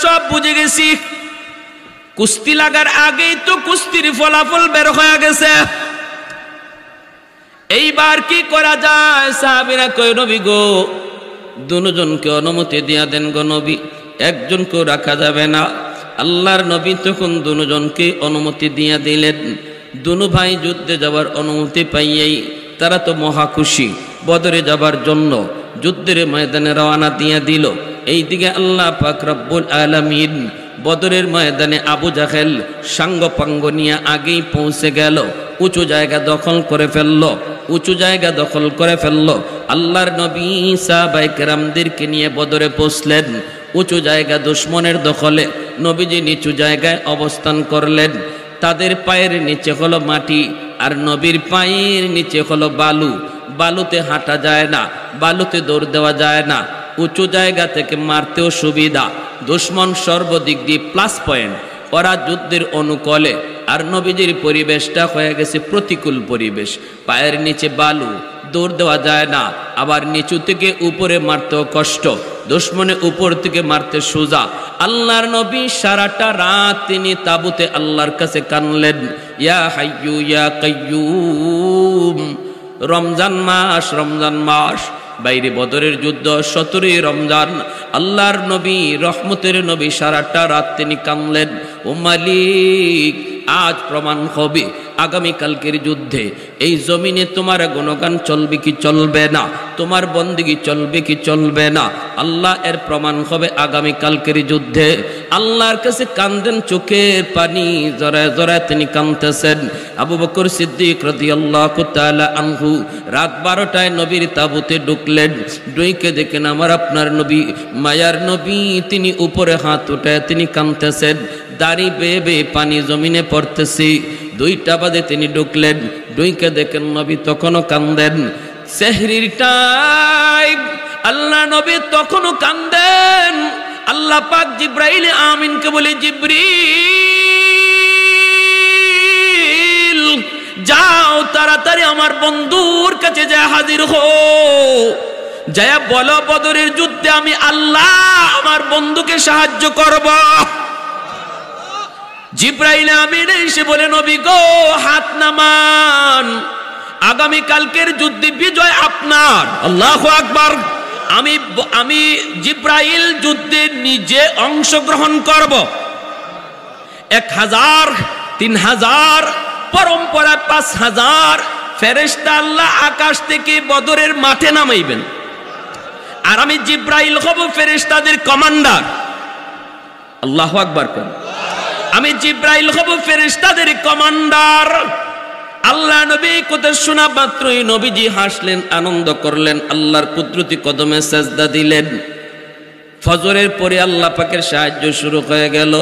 সব বুঝে গেছি, কুস্তি লাগার আগেই তো কুস্তির ফলাফল বের হয়ে গেছে। এইবার কি করা যায়? সাহাবীরা কয়, নবী গো, দুজনকে অনুমতি দিয়া দেন গো নবী, একজনকেও রাখা যাবে না। আল্লাহর নবী তখন দুজনকে অনুমতি দিয়া দিলেন। দুনো ভাই যুদ্ধে যাবার অনুমতি পাইয়েই তারা তো মহা খুশি, বদরে যাবার জন্য যুদ্ধের ময়দানে রওনা দিয়া দিল। এইদিকে আল্লাহ পাক রব্বুল আলামিন বদরের ময়দানে আবু জাহেল সাঙ্গপাঙ্গ নিয়ে আগেই পৌঁছে গেল, উঁচু জায়গা দখল করে ফেলল, উঁচু জায়গা দখল করে ফেলল। আল্লাহর নবী সাহাবায়ে কেরামদেরকে নিয়ে বদরে পৌঁছলেন। উঁচু জায়গা দুশমনের দখলে, নবীজি নিচু জায়গায় অবস্থান করলেন। তাদের পায়ের নিচে হলো মাটি, আর নবীর পায়ের নিচে হলো বালু। বালুতে হাঁটা যায় না, বালুতে দৌড় দেওয়া যায় না। উঁচু জায়গা থেকে মারতেও সুবিধা, দুশমন সর্বদিক দিয়ে প্লাস পয়েন্ট। ওরা যুদ্ধের অনুকূলে, আর নবীজির পরিবেশটা হয়ে গেছে প্রতিকূল পরিবেশ। পায়ের নিচে বালু, দৌড় দেওয়া যায় না, আবার নিচু থেকে উপরে মারতেও কষ্ট, দুশমনে উপর থেকে মারতে সোজা। আল্লাহর নবী সারাটা রাত তিনি তাবুতে আল্লাহর কাছে কানলেন, ইয়া হাইয়ু ইয়া কাইয়ুম। রমজান মাস, রমজান মাস, বাইরে বদরের যুদ্ধ, 17 রমজান। আল্লাহর নবী, রহমতের নবী, সারাটা রাত তিনি কানলেন, ও মালিক, আজ প্রমাণ হবে আগামীকালকের যুদ্ধে এই জমিনে তোমার গুণগান চলবে কি চলবে না, তোমার বন্দেগী চলবে কি চলবে না। আল্লাহ এর প্রমাণ হবে আগামীকালকের যুদ্ধে। আল্লাহর কাছে কান্দেন, চোখের পানি জড়ায় জড়ায় তিনি কাঁদতেছেন। আবু বকর সিদ্দিক রাদিয়াল্লাহু তাআলা আনহু রাত 12টায় নবীর তাবুতে ঢুকলেন। ঢুকে দেখেন আমার আপনার নবী, মায়ার নবী, তিনি উপরে হাত উঠায় তিনি কাঁদতেছেন, দাড়ি বেয়ে বেয়ে পানি জমিনে পড়তেছে। 2টা বাজে তিনি ঢুকলেন, ঢুকে দেখেন নবী তখনও কান্দেন। সেহরির টাইম, আল্লাহ নবী তখনও কান্দেন। আল্লাহ পাক জিব্রাইল আমিনকে বলে, জিব্রিল যাও তাড়াতাড়ি আমার বন্ধুর কাছে যায় হাজির হও, যায় বলো বদরের যুদ্ধে আমি আল্লাহ আমার বন্ধুকে সাহায্য করব। জিব্রাইল আমিন এসে বলে, নবী গো, হাত নামান, আগামী কালকের যুদ্ধে বিজয় আপনার। আল্লাহু আকবার। আমি জিব্রাইল যুদ্ধে নিজে অংশগ্রহণ করব। 1000, 3000, পরম্পরা 5000 ফেরেশতা আল্লাহ আকাশ থেকে বদরের মাঠে নামাইবেন, আর আমি জিব্রাইল হব ফেরেশতাদের কমান্ডার। আল্লাহু আকবার করেন। আমি জিব্রাইল হব ফেরেশতাদের কমান্ডার। আল্লাহ নবী কথা শোনা মাত্রই নবীজি হাসলেন, আনন্দ করলেন, আল্লাহর কুদরতি কদমে সাজদা দিলেন। ফজরের পরে আল্লাহ পাকের সাহায্য শুরু হয়ে গেল।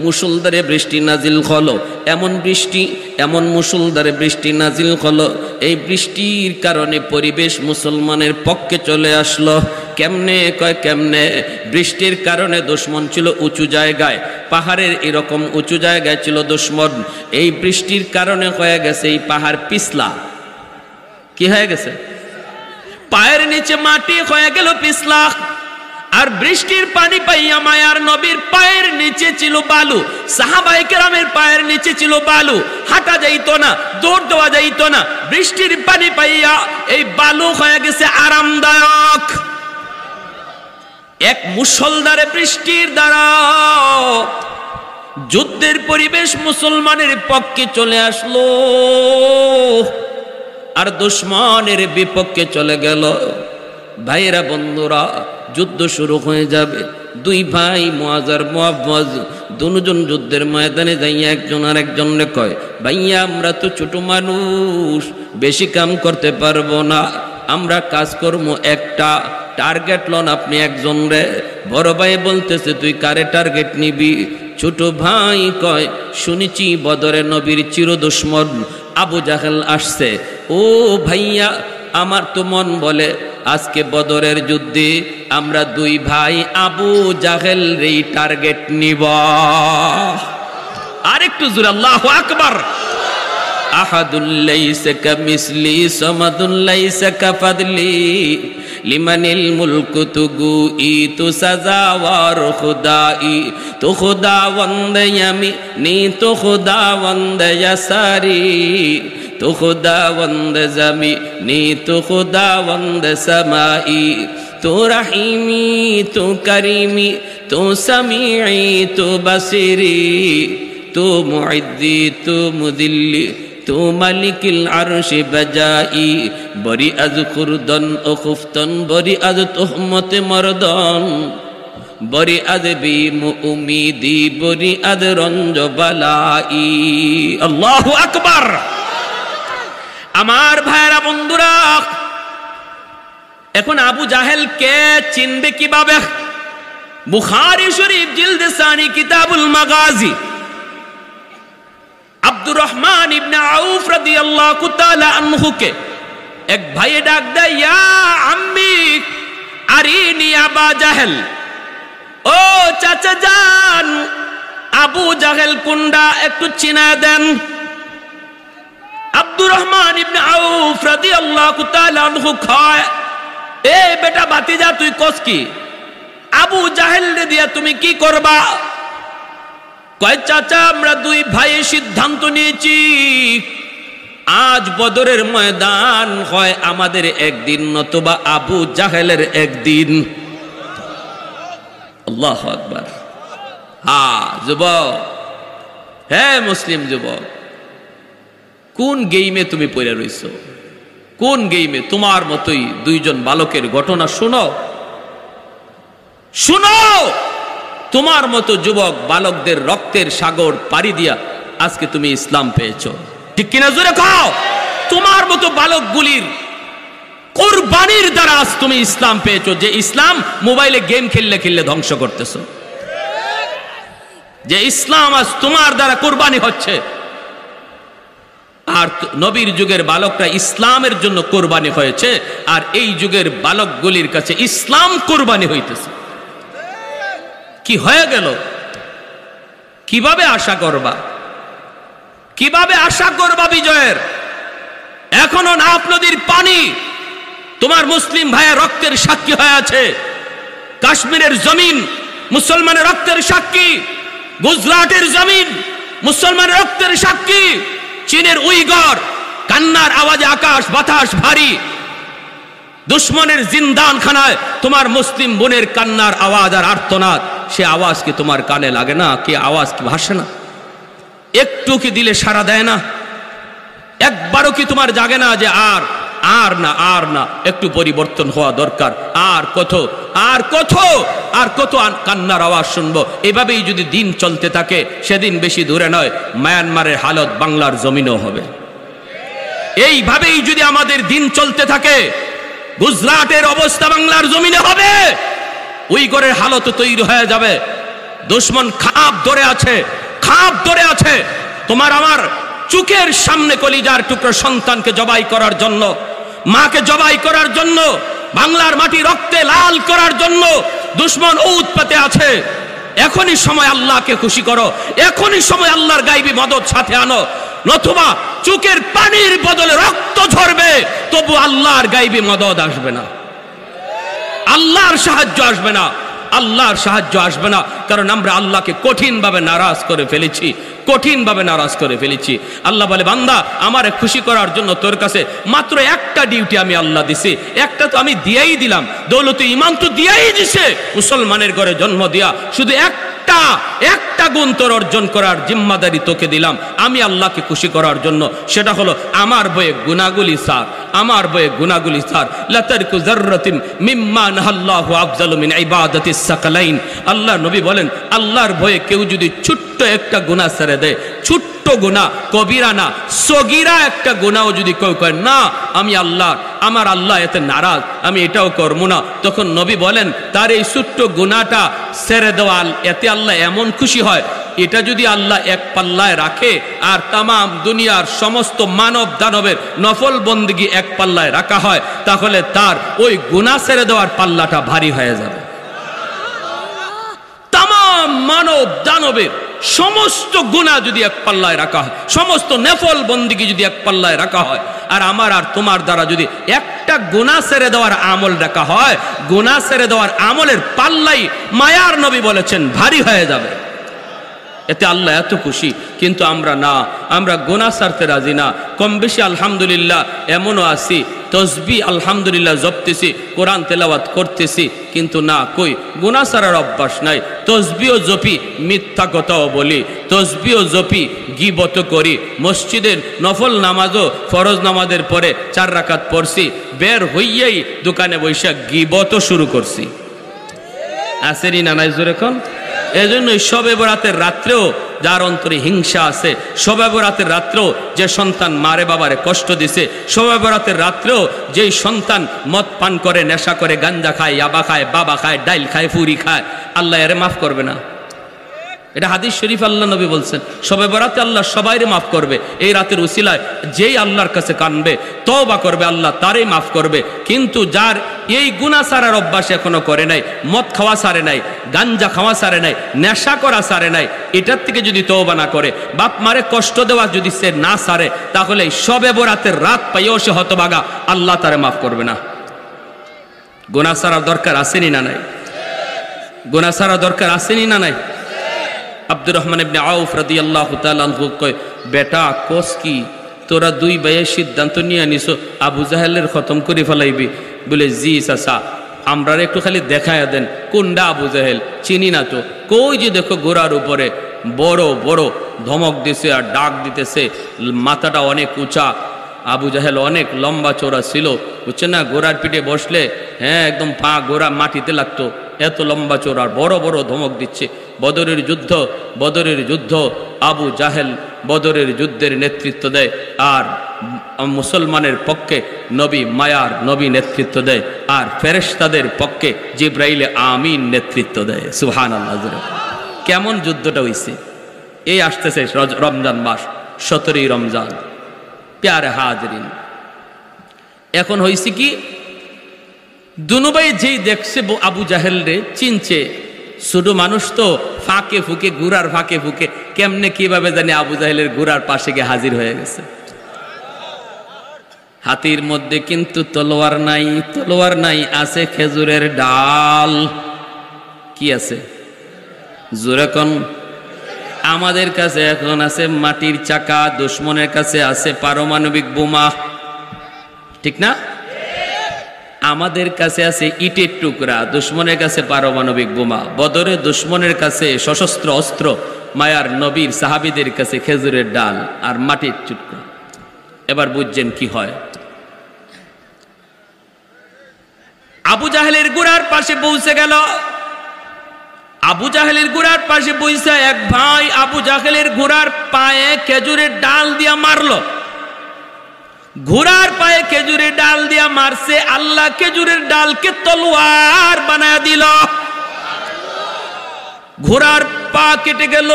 মুষলধারে বৃষ্টি নাজিল হলো, এমন বৃষ্টি, এমন মুষলধারে বৃষ্টি নাজিল হলো। এই বৃষ্টির কারণে পরিবেশ মুসলমানের পক্ষে চলে আসলো। কেমনে? কয় কেমনে? বৃষ্টির কারণে দুশমন ছিল উঁচু জায়গায়, পাহাড়ের এরকম উঁচু জায়গায় ছিল দুশমন। এই বৃষ্টির কারণে হয়ে গেছে এই পাহাড় পিছলা। কি হয়ে গেছে? পায়ের নিচে মাটি হয়ে গেল পিছলা। আর বৃষ্টির পানি পাইয়া মায়ার নবীর পায়ের নিচে ছিল বালু, সাহাবায়ে কেরামের পায়ের নিচে ছিল বালু, হাঁটা যাইতো না, দৌড় দেওয়া যাইতো না। বৃষ্টির পানি পাইয়া এই বালু হয়ে গেছে আরামদায়ক। এক মুষলধারে বৃষ্টির দ্বারা যুদ্ধের পরিবেশ মুসলমানের পক্ষে চলে আসলো, আর দুশমনের বিপক্ষে চলে গেল। ভাইরা, বন্ধুরা, যুদ্ধ শুরু হয়ে যাবে। 2 ভাই মুআজ আর মুআওয়াজ দুজন যুদ্ধের ময়দানে যাইয়া একজন আর একজনকে কয়, ভাইয়া আমরা তো ছোট মানুষ, বেশি কাম করতে পারবো না, আমরা কাজ করবো একটা, টার্গেট লন আপনি একজন রে। বড় ভাই বলতেছে, তুই কারে টার্গেট নিবি? ছোট ভাই কয়, শুনেছি বদরে নবীর চির দুশমন আবু জাহেল আসছে। ও ভাইয়া, আমার তো মন বলে আজকে বদরের যুদ্ধে আমরা 2 ভাই আবু জাহেল রে টার্গেট নিব। আরেকটু জোরে আল্লাহু আকবার। আহাদুল লাইসা কামিসলি সামাদুল লাইসা কাফাদলি লিমানিল মুলকু তুগুই তু সাজাওয়ার খুদাই তো খুদাওয়ান্দ ইয়ামিনি তো খুদাওয়ান্দ ইয়াসারি তো খুদাওয়ান্দ জামিনি তো খুদাওয়ান্দ সামাই তো রহিমি তো করিমি তো সামিঈ তো বসিরি তো মুইদ্দি তো মুদিল্লি তো মালিকিল আরশি বাজাই বরি আজ খুরদন ও খুফতন বরি আজ তুহমতে মরদন বরি আজ বিম উমিদি বরি আজ রঞ্জ বালাই। আল্লাহু আকবার। আমার ভাইরা বন্ধুরা, এখন আবু জাহেল কে চিনবে কিভাবে? বুখারী শরীফ জিলদ সানি কিতাবুল মাগাজি আব্দুর রহমান ইবনে আউফ রাদিয়াল্লাহু তাআলা আনহু কে এক ভাইয়ে ডাক দেয়, ইয়া আম্মি আরিনি আবা জাহেল, ও চাচা জান আবু জাহেল কুন্ডা একটু চিনা দেন। আব্দুর রহমান ইবনে আউফ রাদিয়াল্লাহু তাআলা আনহু কয়, এ বেটা ভাতিজা তুই কস কি? আবু জাহেল রে দিয়া তুমি কি করবা? কয় চাচা আমরা দুই ভাই সিদ্ধান্ত নিয়েছি, আজ বদরের ময়দান হয় আমাদের একদিন নতুবা আবু জাহেলের একদিন। আল্লাহু আকবার। হ্যাঁ যুবক, হ্যাঁ মুসলিম যুবক, কোন গেইমে তুমি পড়ে রইছো? কোন গেইমে? তোমার মতোই দুইজন বালকের ঘটনা শুনো, শুনো। তোমার মতো যুবক বালকদের রক্তের সাগর পাড়ি দিয়া আজকে তুমি ইসলাম পেয়েছো, ঠিক কিনা? জোরে কও। তোমার মতো বালকগুলির কুরবানির দ্বারা আজ তুমি ইসলাম পেয়েছো, যে ইসলাম মোবাইলে গেম খেললে খেললে ধ্বংস করতেছো, যে ইসলাম আজ তোমার দ্বারা কুরবানি হচ্ছে। আর নবীর যুগের বালকরা ইসলামের জন্য কোরবানি হয়েছে, আর এই যুগের বালকগুলির কাছে ইসলাম কোরবানি হইতেছে। কি হয়ে গেল? কিভাবে আশা করবা? কিভাবে আশা করবা বিজয়ের? এখনো নাফ নদীর পানি তোমার মুসলিম ভাইয়ের রক্তের সাক্ষী হয়ে আছে। কাশ্মীরের জমিন মুসলমানের রক্তের সাক্ষী, গুজরাটের জমিন মুসলমানের রক্তের সাক্ষী, চীনের উইগর কান্নার আওয়াজে আকাশ বাতাস ভারী, দুশ্মনের জিন্দান খানায় তোমার মুসলিম বোনের কান্নার আওয়াজ আর আর্তনাদ, সে আওয়াজ কি তোমার কানে লাগে না? কি আওয়াজ কি ভাসে না? একটু কি দিলে সাড়া দেয় না? একবারও কি তোমার জাগে না যে আর না একটু পরিবর্তন হওয়া দরকার? আর কত কান্নার আওয়াজ শুনবো? এভাবেই যদি দিন চলতে থাকে সেদিন বেশি দূরে নয়, মায়ানমারের হালত বাংলার জমিনও হবে। এইভাবেই যদি আমাদের দিন চলতে থাকে গুজরাটের অবস্থা বাংলার জমিনে হবে, উইগরের হালত তৈরি হয়ে যাবে। দুশ্মন খাপ ধরে আছে তোমার আমার চোখের সামনে কলিজার টুকরো সন্তানকে জবাই করার জন্য, মাকে জবাই করার জন্য, বাংলার মাটি রক্তে লাল করার জন্য দুশ্মন উৎপাতে আছে। এখনই সময় আল্লাহকে খুশি করো, এখনই সময় আল্লাহর গায়বী মদদ সাথে আনো, নতুবা চোখের পানির বদলে রক্ত ঝরবে, তবু আল্লাহর গায়বী মদদ আসবে না, আল্লাহর সাহায্য আসবে না, আল্লাহর সাহায্য আসবে না। কারণ আমরা আল্লাহকে কঠিনভাবে নারাজ করে ফেলেছি, কঠিনভাবে নারাজ করে ফেলেছি। আল্লাহ বলে, বান্দা আমারে খুশি করার জন্য তোর কাছে মাত্র একটা ডিউটি আমি আল্লাহ দিছি, একটা তো আমি দিয়েই দিলাম, দৌলতে ইমান তো দিয়েই দিছে, মুসলমানের ঘরে জন্ম দিয়া শুধু একটা গুণ তোর অর্জন করার জিম্মাদারি তোকে দিলাম আমি আল্লাহকে খুশি করার জন্য। সেটা হলো আমার বয়ে গুনাহগুলি সার, আমার বয়ে গুনাহগুলি সার। লাতারকু যাররাতিন মিম্মা নাহাল্লাহু আফজালু মিন ইবাদাতিস সাকালাইন। আল্লাহ নবী বলেন, আল্লাহর ভয়ে কেউ যদি ছোট্ট একটা গুনাহ ছেড়ে দেয়, ছোট্ট গুনাহ, কবিরা না, সগীরা একটা গুনাহও যদি কেউ করে না আমি আল্লাহ, আমার আল্লাহ এতে নারাজ, আমি এটাও করব না, তখন নবী বলেন তার এই ছোট্ট গুনাহটা ছেড়ে দেওয়া এতে আল্লাহ এমন খুশি হয়, এটা যদি আল্লাহ এক পাল্লায় রাখে আর তামাম দুনিয়ার সমস্ত মানব দানবের নফল বন্দেগী এক পাল্লায় রাখা হয়, তাহলে তার ওই গুনাহ ছেড়ে দেওয়ার পাল্লাটা ভারী হয়ে যাবে। তামাম মানব দানবের সমস্ত গুনাহ যদি এক পাল্লায় রাখা হয়, সমস্ত নফল বন্দেগী যদি এক পাল্লায় রাখা হয়, আর আমার আর তোমার দ্বারা যদি একটা গুনাহ ছেড়ে দেওয়ার আমল রাখা হয়, গুনাহ ছেড়ে দেওয়ার আমলের পাল্লাই মায়ার নবী বলেছেন ভারী হয়ে যাবে। এতে আল্লাহ এত খুশি। কিন্তু আমরা না, আমরা গুনাহ ছাড়তে রাজি না। কম বেশি আলহামদুলিল্লাহ এমনও আছি, তসবিহ আলহামদুলিল্লাহ জপতেছি, কোরআন তেলাওয়াত করতেছি, কিন্তু না, কই গুনাহ ছাড়ার অভ্যাস নাই। তসবিহও জপি, মিথ্যা কথাও বলি, তসবিহও জপি, গীবত করি। মসজিদের নফল নামাজও ফরজ নামাজের পরে 4 রাকাত পড়ছি, বের হইয়াই দোকানে বৈশা গীবত শুরু করছি। আসেনি না নাই জোরে কোন? এজন্যই শবে বরাতের রাত্রেও যার অন্তরে হিংসা আছে, শবে বরাতের রাত্রেও যে সন্তান মারে বাবারে কষ্ট দিছে, শবে বরাতের রাত্রেও যেই সন্তান মদ পান করে, নেশা করে, গাঞ্জা খায়, ইয়াবা খায়, বাবা খায়, ডাইল খায়, ফুরি খায়, আল্লাহ এরে মাফ করবে না। এটা হাদিস শরীফ আল্লাহ নবী বলছেন, শবে বরাতে আল্লাহ সবাইরে মাফ করবে। এই রাতের উসিলায় যেই আল্লাহর কাছে কানবে, তওবা করবে, আল্লাহ তারই মাফ করবে। কিন্তু যার এই গুনাহ ছাড়ার অভ্যাস এখনো করে নাই, মদ খাওয়া ছাড়ে নাই, গাঞ্জা খাওয়া ছাড়ে নাই, নেশা করা ছাড়ে নাই, এটার থেকে যদি তওবা না করে, বাপ মারে কষ্ট দেওয়া যদি সে না ছাড়ে, তাহলে শবে বরাতের রাত পাইও সে হতভাগা, আল্লাহ তারে মাফ করবে না। গুনাহ ছাড়ার দরকার আসেনি না নাই? গুনাহ ছাড়ার দরকার আসেনি না নাই? আব্দুর রহমান ইবনে আউফ রাদিয়াল্লাহু তাআলা আনহু কয়, বেটা কোস কি তোরা 2 ভাইয়ের সিদ্ধান্ত নিয়ে নিছো আবু জাহেলের খতম করে ফেলাইবি? বলে জি চাচা, আমরা একটু খালি দেখায়া দেন কোনটা আবু জাহেল, চিনি না তো। কই যে দেখো ঘোড়ার উপরে বড় বড় ধমক দিছে আর ডাক দিতেছে, মাথাটা অনেক উঁচা। আবু জাহেল অনেক লম্বা চওড়া ছিল, বুঝছেন না? ঘোড়ার পিঠে বসলে হ্যাঁ একদম পা ঘোড়া মাটিতে লাগতো, এত লম্বা চওড়া, বড় বড় ধমক দিচ্ছে। বদরের যুদ্ধ আবু জাহেল বদরের যুদ্ধের নেতৃত্ব দেয়, আর মুসলমানের পক্ষে নবী মায়ার নবী নেতৃত্ব দেয়, আর ফেরেশতাদের পক্ষে জিব্রাইলে আমিন নেতৃত্ব দেয়। সুবহানাল্লাহ। কেমন যুদ্ধটা হইছে! এই আসতেছে রমজান মাস, 17ই রমজান। প্যারে হাজরিন, এখন হইছে কি, দুনুবাই যেই দেখছে আবু জাহেল রে চিনছে, ছোট মানুষ তো, ফাঁকে ফুকে, ঘোড়ার ফাঁকে ফুকে কেমনে কিভাবে জানি আবু জাহেলের ঘোড়ার পাশে গিয়ে হাজির হয়ে গেছে। হাতির মধ্যে কিন্তু তলোয়ার নাই, তলোয়ার নাই, আছে খেজুরের ডাল। কি আছে? জোরে কোন? আমাদের কাছে এখন আছে মাটির চাকা, দুশমনের কাছে আছে পারমাণবিক বোমা, ঠিক না? আমাদের কাছে আছে ইটের টুকরা, দুশমনের কাছে পারমাণবিক বোমা। বদরে দুশমনের কাছে সশস্ত্র অস্ত্র, মায়ার নবীর সাহাবীদের কাছে খেজুরের ডাল আর মাটির টুকরা। এবার বুঝছেন কি হয়। আবু জাহেলের ঘোড়ার পাশে পৌঁছে গেল। আবু জাহেলের ঘোড়ার পাশে পৌঁছে এক ভাই আবু জাহেলের ঘোড়ার পায়ে খেজুরের ডাল দিয়া মারলো। ঘোড়ার পায়ে খেজুরের ডাল দিয়া মারছে, আল্লাহ খেজুরের ডালকে তলোয়ার বানায় দিল। ঘোড়ার পা কেটে গেল।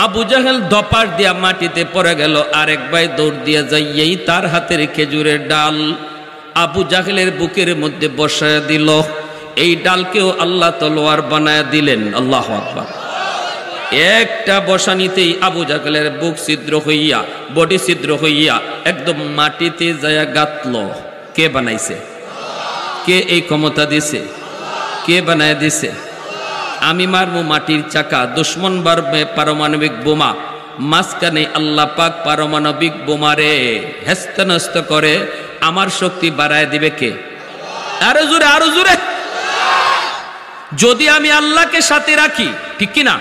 আবু জাহেল দপার দিয়া মাটিতে পড়ে গেল। আরেক ভাই দৌড় দিয়া যাইয়েই তার হাতের খেজুরের ডাল আবু জাহেলের বুকের মধ্যে বসায় দিল। এই ডালকেও আল্লাহ তলোয়ার বানায় দিলেন। আল্লাহু আকবার। একটা বসানিতেই আবু জাহেলের বুক ছিদ্র হইয়া, বডি ছিদ্র হইয়া একদম মাটিতে যায়া গাতল। কে বানাইছে? কে এই ক্ষমতা দিছে? কে বানায় দিছে? আমি মারবো মাটির চাকা, দুশ্মন বাড়বে পারমাণবিক বোমা, মাঝখানে আল্লাহ পাক পারমাণবিক বোমারে হেস্তনস্ত করে আমার শক্তি বাড়ায় দিবে কে? আরো জোরে, আরো জোরে। যদি আমি আল্লাহকে সাথে রাখি, ঠিক কিনা?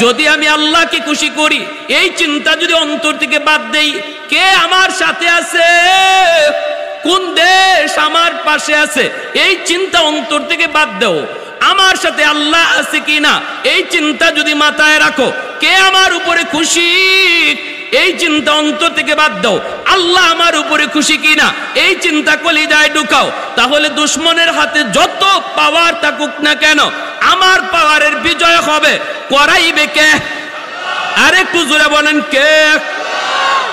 যদি আমি আল্লাহকে খুশি করি, এই চিন্তা যদি অন্তর থেকে বাদ দেই, কে আমার সাথে আছে, কোন দেশ আমার পাশে আছে, এই চিন্তা অন্তর থেকে বাদ দাও। আমার সাথে আল্লাহ আছে কিনা এই চিন্তা যদি মাথায় রাখো, কে আমার উপরে খুশি এই চিন্তা অন্তর থেকে বাদ দাও। আল্লাহ আমার উপরে খুশি কিনা এই চিন্তা কলিজায় ঢুকাও, তাহলে দুশ্মনের হাতে যত পাওয়ার থাকুক না কেন, আমার পাওয়ারের বিজয় হবে। করাইবে কে? আরেকটু জোরে বলেন কে?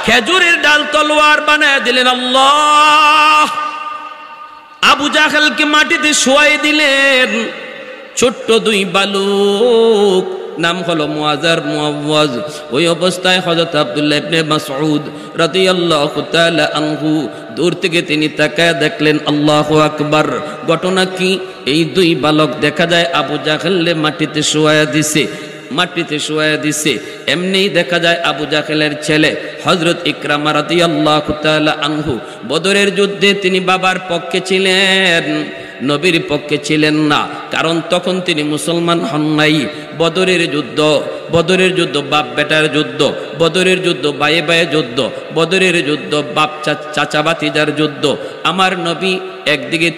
খেজুরের ডাল তলোয়ার বানায় দিলেন আল্লাহ। আবু জাহেলকে মাটিতে শোয়াই দিলেন। ছোট্ট দুই বালক নাম হলো মুআজার মুআওয়াজ। ওই অবস্থায় হযরত আব্দুল্লাহ ইবনে মাসউদ রাদিয়াল্লাহু তাআলা আনহু দূর থেকে তিনি তাকায় দেখলেন আল্লাহু আকবার। ঘটনা কি? এই দুই বালক দেখা যায় আবু জাহেলকে মাটিতে শোয়া দিছে। এমনি দেখা যায় আবু জাহেলের ছেলে হযরত ইকরামা রাদিয়াল্লাহু তাআলা আনহু বদরের যুদ্ধে তিনি বাবার পক্ষে ছিলেন, নবীর পক্ষে ছিলেন না, কারণ তখন তিনি মুসলমান হন নাই। বদরের যুদ্ধ বাপ বেটার যুদ্ধ, বদরের যুদ্ধ বায়ে বায়ে যুদ্ধ, বদরের যুদ্ধ বাপ চাচা ভাতিজার যুদ্ধ। আমার নবী একদিকে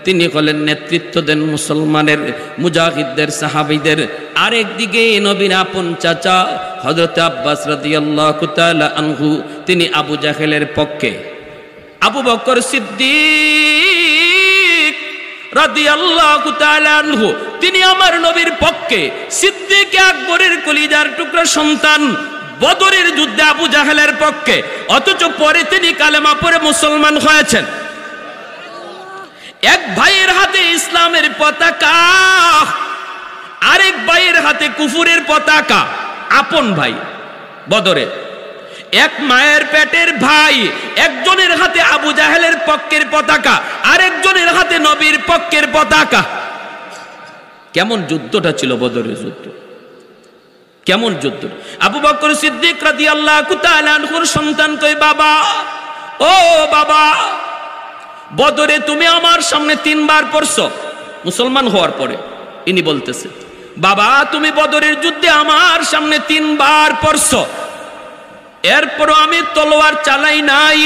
তিনি হলেন নেতৃত্ব দেন মুসলমানের মুজাহিদদের সাহাবীদের, আরেকদিকে নবীর আপন চাচা হযরত আব্বাস রাদিয়াল্লাহু তাআলা আনহু তিনি আবু জাহেলের পক্ষে। আবু বকর সিদ্দিক রাদিয়াল্লাহু তাআলা আনহু তিনি আমার নবীর পক্ষে। সিদ্দিক আকবরের কলিজার টুকরা সন্তান বদরের যুদ্ধে আবু জাহেলের পক্ষে, অথচ পরে তিনি কালেমা পড়ে মুসলমান হয়েছেন। এক ভাইয়ের হাতে ইসলামের পতাকা, আরেক ভাইয়ের হাতে কুফুরের পতাকা। আপন ভাই বদরে, এক মায়ের পেটের ভাই, একজনের হাতে আবু জাহেলের পক্ষের পতাকা, আরেকজনের হাতে নবীর পক্ষের পতাকা। কেমন যুদ্ধটা ছিল বদরের যুদ্ধ, কেমন যুদ্ধ! আবু বকর সিদ্দিক রাদিয়াল্লাহু তাআলা আনহুর সন্তান কই, বাবা, ও বাবা, বদরে তুমি আমার সামনে 3 বার পড়ছো মুসলমান হওয়ার পরে। ইনি বলতেছে, বাবা তুমি বদরের যুদ্ধে আমার সামনে 3 বার পড়ছো, এরপরও আমি তলোয়ার চালাই নাই।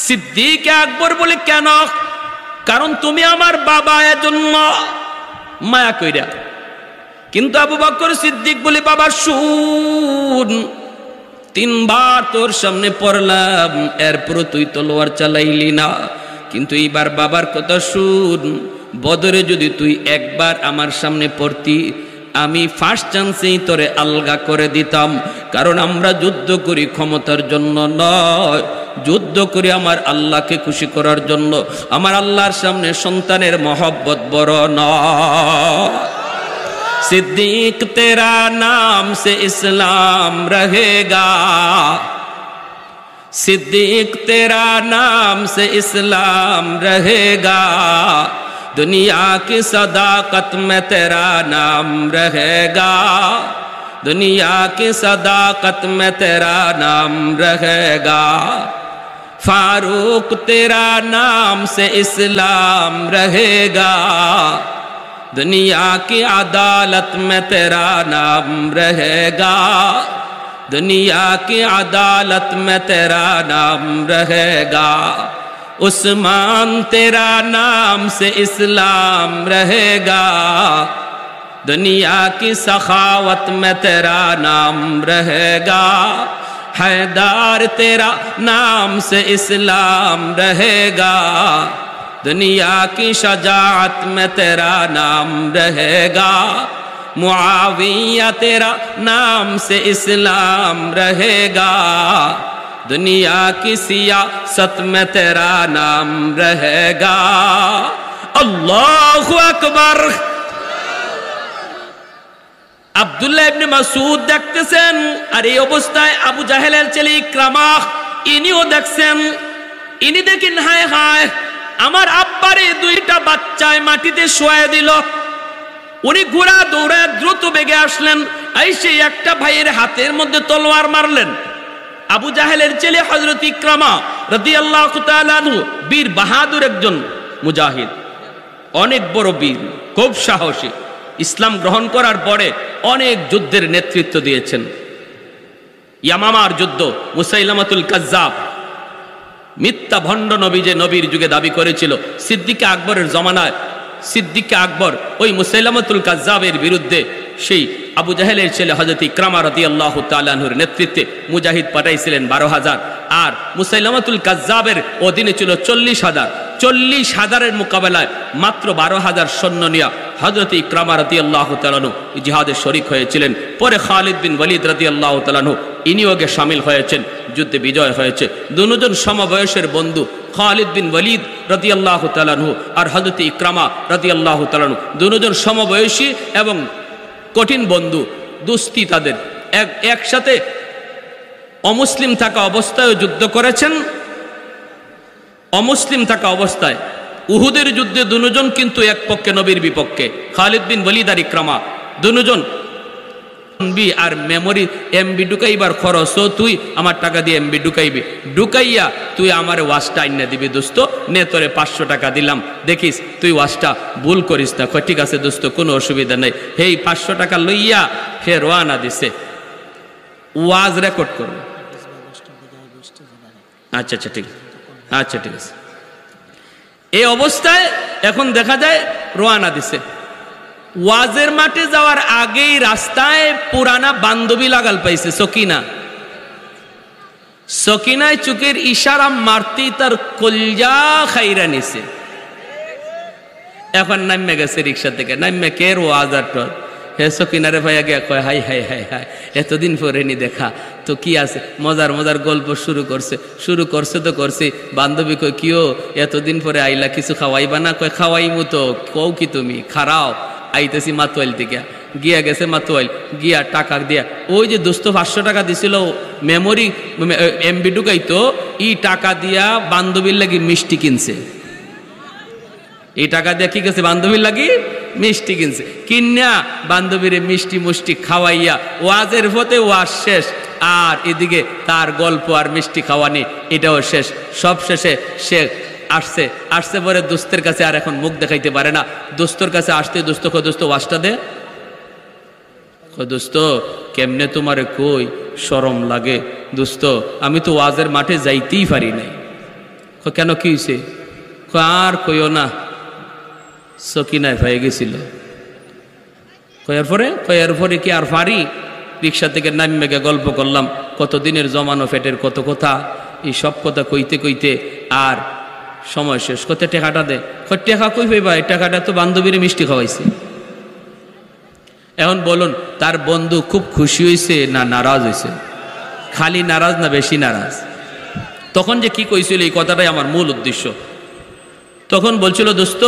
সিদ্দিক আকবর বলে, কেন? কারণ তুমি আমার বাবা, এজন্য মায়া কইরা। কিন্তু আবু বকর সিদ্দিক বলে, বাবা শুন, 3 বার তোর সামনে পড়লাম, এরপরও তুই তলোয়ার চালাইলি না। কিন্তু এইবার বাবার কথা শুন, বদরে যদি তুই একবার আমার সামনে পড়তি, আমি ফার্স্ট চান্সেই তোরে আলগা করে দিতাম। কারণ আমরা যুদ্ধ করি ক্ষমতার জন্য নয়, যুদ্ধ করি আমার আল্লাহকে খুশি করার জন্য। আমার আল্লাহর সামনে সন্তানের মহব্বত বড় নয়। सिद्दीक तेरा नाम से इस्लाम रहेगा, सिद्दीक तेरा नाम से इस्लाम रहेगा, दुनिया की सदाकत में तेरा नाम रहेगा, दुनिया की सदाकत में तेरा नाम रहेगा, फारूक तेरा नाम से इस्लाम रहेगा, दुनिया की अदालत में तेरा नाम रहेगा, दुनिया की अदालत में तेरा नाम रहेगा, उस्मान तेरा नाम से इस्लाम रहेगा, दुनिया की सखावत में तेरा नाम रहेगा, हैदर तेरा नाम से इस्लाम रहेगा, दुनिया की शजाअत में तेरा नाम रहेगा, मुआविया तेरा नाम से इस्लाम रहेगा, दुनिया की सियासत में तेरा नाम रहेगा। अल्लाहु अकबर। আব্দুল্লাহ ইবনে মাসউদ দেখতেছেন, আর এই অবস্থায় আবু জাহেলের ছেলে ইকরামা ইনিও দেখছেন। ইনি দেখেন, হায় হায়, আমার আব্বারে 2টা বাচ্চায় মাটিতে শোয়া দিল। উনি ঘোড়া দৌড়ায় দ্রুত বেগে আসলেন, আইসে একটা ভাইয়ের হাতের মধ্যে তলোয়ার মারলেন। আবু জাহেলের ছেলে হযরত ইকরামা রাদিয়াল্লাহু তাআলা আনহু বীর বাহাদুর একজন মুজাহিদ, অনেক বড় বীর, খুব সাহসী। ইসলাম গ্রহণ করার পরে অনেক যুদ্ধের নেতৃত্ব দিয়েছেন। ইয়ামামার যুদ্ধ, মুসাইলামাতুল কাজ্জাব, মিথ্যা ভণ্ড নবী যে নবীর যুগে দাবি করেছিল, সিদ্দিক আকবরের জমানায় সিদ্দিক আকবর ওই মুসাইলামাতুল কাজ্জাবের বিরুদ্ধে সেই আবু জাহেলের ছেলে হযরত ইকরামা রাদিয়াল্লাহু তাআলা আনহুর নেতৃত্বে মুজাহিদ পাঠাইছিলেন 12,000, আর মুসাইলামাতুল কাজ্জাবের অধীনে ছিল 40,000। 40,000-এর মোকাবেলায় মাত্র 12,000 সৈন্য নিয়ে হযরত ইকরামা রাদিয়াল্লাহু তাআলা আনহু জিহাদে শরীক হয়েছিলেন। পরে খালিদ বিন ওয়ালিদ রাদিয়াল্লাহু তাআলা আনহু ইনিওগে শামিল হয়েছেন, যুদ্ধে বিজয় হয়েছে। দুজন সমবয়সের বন্ধু খালিদ বিন ওয়ালিদ রাদিয়াল্লাহু তাআলা আনহু আর হযরত ইকরামা রাদিয়াল্লাহু তাআলা আনহু দুজন সমবয়সী এবং কঠিন বন্ধু, দুস্তি তাদের। একসাথে অমুসলিম থাকা অবস্থায় যুদ্ধ করেছেন, অমুসলিম থাকা অবস্থায় উহুদের যুদ্ধে দুজন কিন্তু এক পক্ষে নবীর বিপক্ষে, খালিদ বিন ওয়ালিদ আর ইকরামা দুজন। আর মেমোরি এমবি ঢুকাইবার খরচ তুই আমার টাকা দিয়ে এমবি ঢুকাইবি, ঢুকাইয়া তুই আমার ওয়াশটা আইনা দিবি দোস্ত, নে তোরে 500 টাকা দিলাম, দেখিস তুই ওয়াশটা ভুল করিস না। ঠিক আছে দোস্ত, কোনো অসুবিধা নেই। হেই 500 টাকা লইয়া ফে রওনা দিছে, ওয়াজ রেকর্ড করবে। আচ্ছা আচ্ছা ঠিক আছে, আচ্ছা ঠিক আছে। এই অবস্থায় এখন দেখা যায় রওনা দিছে। ওয়াজের মাঠে যাওয়ার আগেই রাস্তায় পুরানা বান্ধবী লাগাল পাইছে সকিনা। সকিনায় চোখের ইশারা মারতেই তার কলজা খাইরা নিছে। এখন নামে গেছে রিক্সা থেকে, নামে কে ওয়াজ আর টল। হে সকিনারে ভাইয়া গিয়া কয়, হাই হাই হাই হাই, এতদিন পরে নি দেখা, তো কি আছে? মজার মজার গল্প শুরু করছে তো করছে। বান্ধবী কয়, কিও এতদিন পরে আইলা, কিছু খাওয়াইবা না? কয়, খাওয়াইমু তো। কও কি তুমি? খারাও, আইতেছি মাতোয়াইল থেকে। গিয়া গেছে মাতোয়াইল, গিয়া টাকা দিয়া ওই যে দোস্ত 500 টাকা দিছিল মেমোরি এমবি ঢুকাইতো, ই টাকা দিয়া বান্ধবীর লাগি মিষ্টি কিনছে। এই টাকা দিয়ে কি গেছে? বান্ধবীর লাগি মিষ্টি কিনছে। কিনা বান্ধবীরে মিষ্টি মুষ্টি খাওয়াইয়া ওয়াজের ফতে ওয়াজ শেষ, আর এদিকে তার গল্প আর মিষ্টি খাওয়ানি এটাও শেষ। সব শেষে সে আসছে পরে দোস্তের কাছে আর এখন মুখ দেখাইতে পারে না। দোস্তর কাছে আসতে দোস্ত কয়, দোস্ত ওয়াজটা দে। কয়, দোস্ত কেমনে তোমারে কই, শরম লাগে দোস্ত, আমি তো ওয়াজের মাঠে যাইতেই পারি নাই। কয়, কেন কি হয়েছে? কয়, আর কইও না, সকিনায় হয়ে গেছিল। কয়ার পরে কি আর পারি? রিক্সা থেকে নামে গে গল্প করলাম, কতদিনের জমানো ফেটের কত কথা, এই সব কথা কইতে কইতে আর সময় শেষ। কত টাকাটা দে। টাকা কই পাইবা? এই টাকাটা তো বান্ধবীর মিষ্টি খাওয়াইছে। এখন বলুন, তার বন্ধু খুব খুশি হয়েছে না নারাজ হয়েছে? খালি নারাজ না বেশি নারাজ? তখন যে কি কইছিল এই কথাটাই আমার মূল উদ্দেশ্য। তখন বলছিল, দোস্ত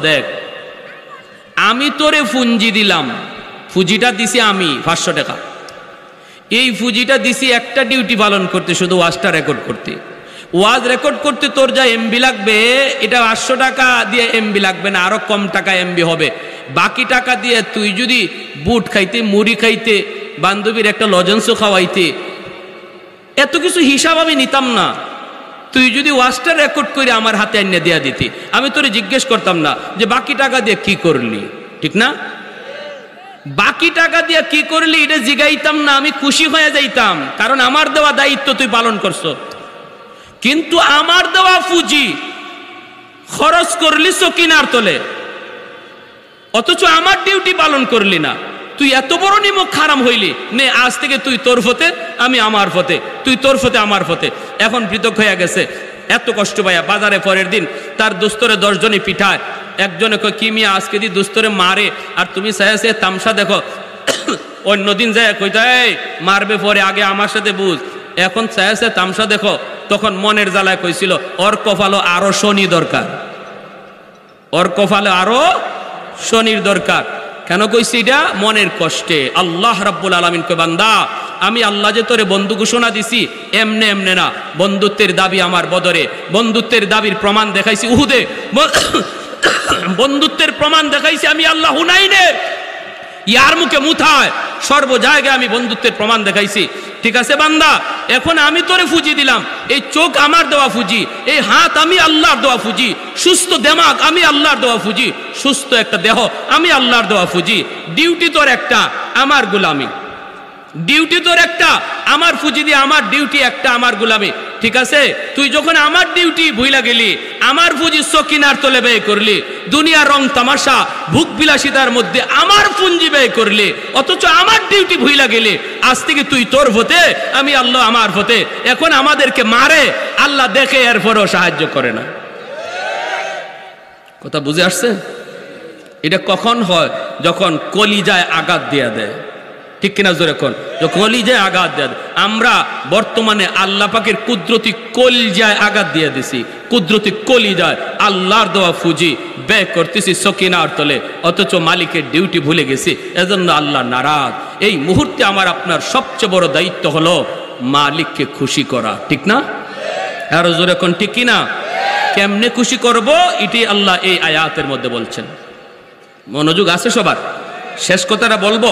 দেখ, আমি তোরে ফুঞ্জি দিলাম, ফুজিটা দিছি আমি 500 টাকা। এই ফুজিটা দিছি একটা ডিউটি পালন করতে, শুধু ওয়াজটা রেকর্ড করতে। ওয়াজ রেকর্ড করতে তোর যা এমবি লাগবে, এটা 500 টাকা দিয়ে এমবি লাগবে না, আরো কম টাকা এমবি হবে। বাকি টাকা দিয়ে তুই যদি বুট খাইতে, মুড়ি খাইতে, বান্ধবীর একটা লজেন্সও খাওয়াইতে, এত কিছু হিসাব আমি নিতাম না। তুই যদি ওয়াজটা রেকর্ড করে আমার হাতে আইনে দেয়া দিতি, আমি তোরে জিজ্ঞেস করতাম না যে বাকি টাকা দিয়ে কি করলি, ঠিক না? বাকি টাকা দিয়ে কি করলি এটা জিগাইতাম না, আমি খুশি হয়ে যাইতাম, কারণ আমার দেওয়া দায়িত্ব তুই পালন করছো। কিন্তু আমার দেওয়া ফুজি খরচ করলি সকিনার তোলে, অথচ আমার ডিউটি পালন করলি না। তুই এত বড় নিমক হারাম হইলি। নে আজ থেকে তুই তোর ফতে, আমি আমার ফতে, তুই তোর ফতে, আমার ফতে। এখন পৃথক হয়ে গেছে। এত কষ্ট পাইয়া বাজারে পরের দিন তার দোস্তরে 10 জনই পিঠায়। একজনে কয়, কি মিয়া আজকে দি দোস্তরে মারে আর তুমি সে তামসা দেখো। অন্যদিন যায় কইতে, এই মারবে পরে, আগে আমার সাথে বুঝ। এখন সে তামসা দেখো। তখন মনের জ্বালায় কইছিল, ওর কপালও আরো শনি দরকার, ওর কপালে আরো শনির দরকার। কেন কইছি এটা? মনের কষ্টে। আল্লাহ রাব্বুল আলামিন কয়, বান্দা আমি আল্লাহ যে তোরে বন্ধু ঘোষণা দিছি, এমনে এমনে না। বন্ধুত্বের দাবি আমার বদরে, বন্ধুত্বের দাবির প্রমাণ দেখাইছি উহুদে, বন্ধুত্বের প্রমাণ দেখাইছি আমি আল্লাহ হুনাইনে, ইয়ার মুখে মুথায়, সর্ব জায়গায় আমি বন্ধুত্বের প্রমাণ দেখাইছি। ঠিক আছে বান্দা, এখন আমি তোরে ফুজি দিলাম। এই চোখ আমার দেওয়া ফুজি, এই হাত আমি আল্লাহর দেওয়া ফুজি, সুস্থ দেমাগ আমি আল্লাহর দেওয়া ফুজি, সুস্থ একটা দেহ আমি আল্লাহর দেওয়া ফুজি। ডিউটি তোর একটা, আমার গোলামি। ডিউটি তোর একটা, আমার ফুজি দিয়ে আমার ডিউটি একটা, আমার গোলামি। ঠিক আছে, তুই যখন আমার ডিউটি ভুইলা গেলি, আমার ফুজি সকিনার তোলে ব্যয় করলি, দুনিয়ার রং তামাশা ভুক বিলাসিতার মধ্যে আমার পুঞ্জি ব্যয় করলি, অথচ আমার ডিউটি ভুইলা গেলি। আজ থেকে তুই তোর ফতে, আমি আল্লাহ আমার ফতে। এখন আমাদেরকে মারে, আল্লাহ দেখে, এরপরও সাহায্য করে না। কথা বুঝে আসছে? এটা কখন হয়? যখন কলিজায় আঘাত দিয়া দেয়। ঠিক কিনা জোরে কোন? যে কলিজায় আঘাত দেয়। আমরা বর্তমানে আল্লাহ পাকের কুদরতি কলিজায় আঘাত দিয়ে দিছি, কুদরতি কলিজায় আল্লাহর দেওয়া ফুজি ব্যয় করতেছি সকিনার তলে, অথচ মালিকের ডিউটি ভুলে গেছি, এজন্য আল্লাহ নারাজ। এই মুহূর্তে আমার আপনার সবচেয়ে বড় দায়িত্ব হলো মালিককে খুশি করা, ঠিক না? আরো জোরে কোন ঠিক কিনা? কেমনে খুশি করব এটি আল্লাহ এই আয়াতের মধ্যে বলছেন। মনোযোগ আছে সবার? শেষ কথাটা বলবো,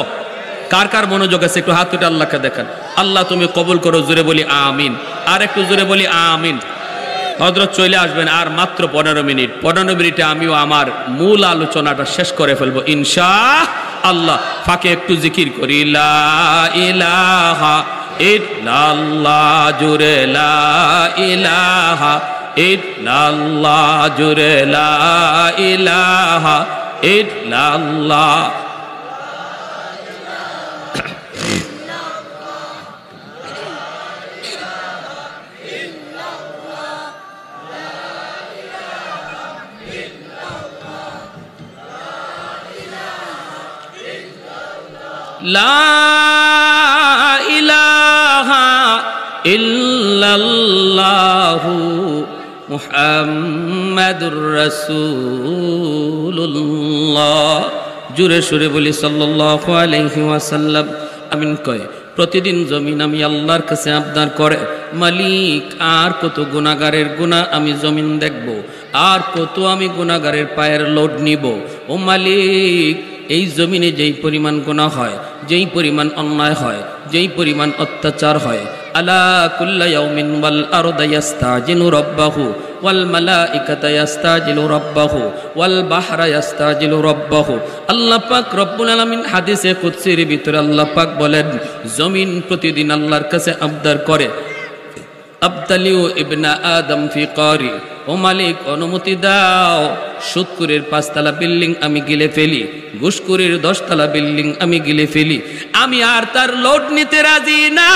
কার কার মনোযোগ আছে একটু হাত উঠে আল্লাহকে দেখান। আল্লাহ তুমি কবুল করো, জোরে বলি আমিন। আর একটু জোরে বলি আমিন। হযরত চলে আসবেন আর মাত্র 15 মিনিট। 15 মিনিটে আমিও আমার মূল আলোচনাটা শেষ করে ফেলবো ইনশাআল্লাহ। ফাঁকে একটু জিকির করি, লা ইলাহা ইল্লাল্লাহ, জোরে লা ইলাহা ইল্লাল্লাহ, জোরে লা ইলাহা ইল্লাল্লাহ। লা ইলাহা ইল্লাল্লাহু মুহাম্মাদুর রাসূলুল্লাহ। জোরে সুরে বলি সাল্লাল্লাহু আলাইহি ওয়াসাল্লাম। আমিন কয়। প্রতিদিন জমিন আমি আল্লাহর কাছে আবদার করে, মালিক আর কত গুনাহগারের গুনাহ আমি জমিন দেখব, আর কত আমি গুনাহগারের পায়ের লোড নিব। ও মালিক, এই জমিনে যেই পরিমাণ গুনাহ হয়, যেই পরিমাণ অন্যায় হয়, যেই পরিমাণ অত্যাচার হয়, আলা কুল্লা ইয়াউমিন ওয়াল আরদু ইয়াস্তাজিলু রাব্বাহু ওয়াল মালাইকাতু ইয়াস্তাজিলু রাব্বাহু ওয়াল বাহরা ইয়াস্তাজিলু রাব্বাহু। আল্লাহ পাক রব্বুল আলামিন হাদিসে কুদসির ভিতরে আল্লাহ পাক বলেন, জমিন প্রতিদিন আল্লাহর কাছে আবদার করে, আবতালিউ ইবনা আদম ফি কারি, ও মালিক অনুমতি দাও, সুদকুরের 5 তলা বিল্ডিং আমি গিলে ফেলি, ঘুষকুরের 10 তলা বিল্ডিং আমি গিলে ফেলি, আমি আর তার লোড নিতে রাজি না।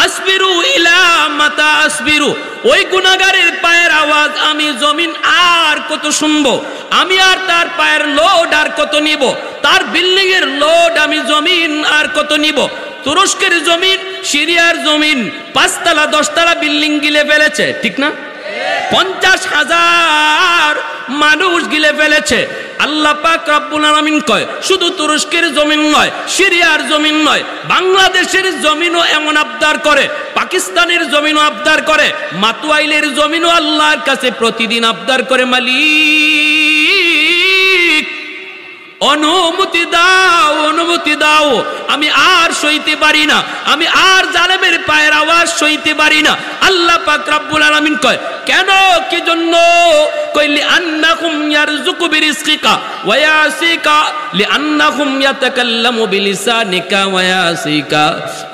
আসবিরু ইলা মাতা আসবিরু, ওই গুনাহগারের পায়ের আওয়াজ আমি জমিন আর কত শুনবো, আমি আর তার পায়ের লোড আর কত নিব, তার বিল্ডিং এর লোড আমি জমিন আর কত নিব। তুরস্কের জমিন, সিরিয়ার জমিন 5 তলা 10 তলা বিল্ডিং গিলে ফেলেছে, ঠিক না? 50,000 মানুষ গিলে ফেলেছে। আল্লাহ পাক রব্বুল আলামিন কয়, শুধু তুরস্কের জমিন নয়, সিরিয়ার জমিন নয়, বাংলাদেশের জমিনও এমন আবদার করে, পাকিস্তানের জমিনও আবদার করে, মাতুয়াইলের জমিনও আল্লাহর কাছে প্রতিদিন আবদার করে, মালিক অনুমতি দাও, অনুমতি দাও, আমি আর সইতে পারি না, আমি আর জালেমের পায়ের আওয়াজ সইতে পারি না। আল্লাহ পাক রব্বুল আলামিন কয়, কেন, কি জন্য? কইলি আন্নাকুম ইয়ারযুকু বিরিজকিকা ওয়া ইয়াসিকা লিআন্নাকুম ইয়াতাকাল্লামু বিলিসানিকা ওয়া ইয়াসিকা।